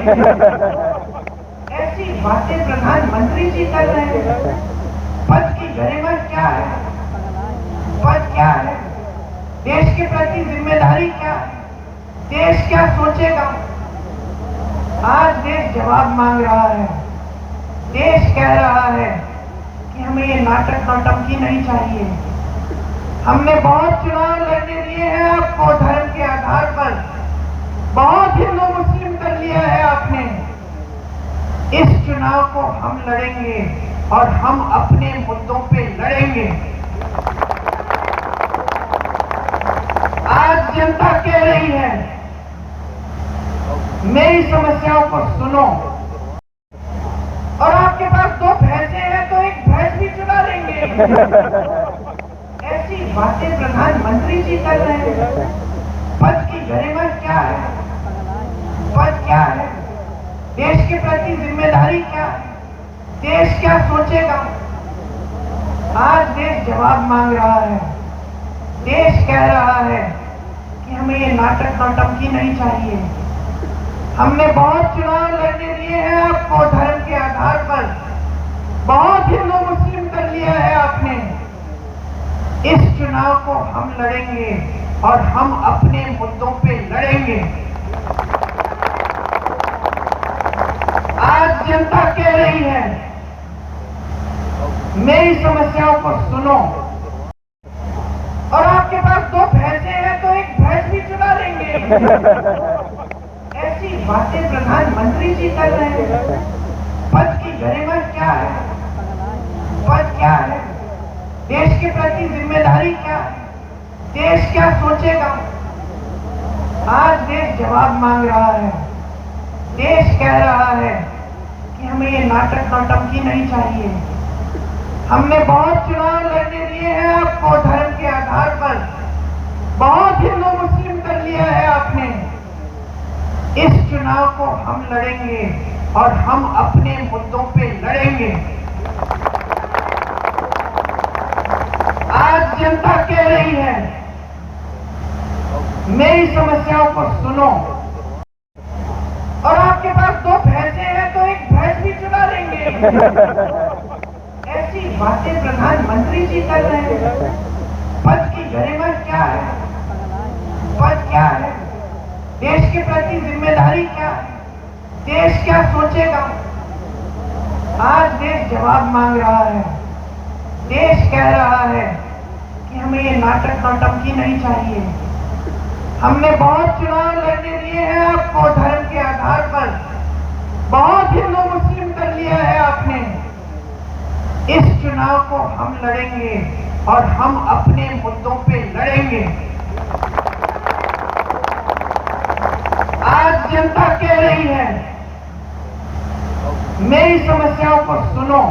ऐसी बातें प्रधानमंत्री जी कर रहे हैं। पद की गरिमा क्या है? पद क्या है? देश के प्रति जिम्मेदारी क्या है? देश क्या सोचेगा? आज देश जवाब मांग रहा है। देश कह रहा है कि हमें ये नाटक नौटंकी नहीं चाहिए। हमने बहुत चुनाव लड़ने दिए हैं आपको धर्म के आधार पर, बहुत हिंदू मुस्लिम कर लिया है आपने। इस चुनाव को हम लड़ेंगे और हम अपने मुद्दों पे लड़ेंगे। आज जनता कह रही है मेरी समस्याओं को सुनो, और आपके पास 2 भैंसे हैं तो एक भैंस भी चुरा लेंगे। ऐसी बातें प्रधानमंत्री जी कर रहे हैं। पद की गरिमा क्या है? पद क्या है? देश के प्रति जिम्मेदारी क्या है? देश क्या सोचेगा? आज देश जवाब मांग रहा है। देश कह रहा है कि हमें ये नाटक नौटंकी नहीं चाहिए। हमने बहुत चुनाव लड़ने दिए हैं आपको धर्म के आधार पर, बहुत हिंदू मुस्लिम कर लिया है आपने। इस चुनाव को हम लड़ेंगे और हम अपने मुद्दों पे लड़ेंगे। आज जनता कह रही है मेरी समस्याओं को सुनो, और आपके पास 2 भैंसे हैं तो एक भैंस भी चुरा लेंगे। ऐसी बातें प्रधानमंत्री जी कर रहे हैं। पद की गरिमा क्या है? पद क्या है? देश के प्रति जिम्मेदारी क्या है? देश क्या सोचेगा? आज देश जवाब मांग रहा है। देश कह रहा है कि हमें ये नाटक नौटंकी नहीं चाहिए। हमने बहुत चुनाव लड़ने दिए हैं आपको धर्म के आधार पर, बहुत हिंदू मुस्लिम कर लिया है आपने। इस चुनाव को हम लड़ेंगे और हम अपने मुद्दों पे लड़ेंगे। आज जनता कह रही है मेरी समस्याओं को सुनो, और आपके पास 2 भैंसे हैं तो एक भैंस भी चुरा लेंगे। ऐसी बातें प्रधानमंत्री जी कर रहे हैं। पद की गरिमा क्या है? पद क्या है? देश के प्रति जिम्मेदारी क्या है? देश क्या सोचेगा? आज देश जवाब मांग रहा है। देश कह रहा है कि हमें ये नाटक नौटंकी नहीं चाहिए। हमने बहुत चुनाव लड़ने दिए हैं आपको धर्म के आधार पर, बहुत हिंदू मुस्लिम कर लिया है आपने। इस चुनाव को हम लड़ेंगे और हम अपने मुद्दों पे लड़ेंगे। आज जनता कह रही है मेरी समस्याओं को सुनो,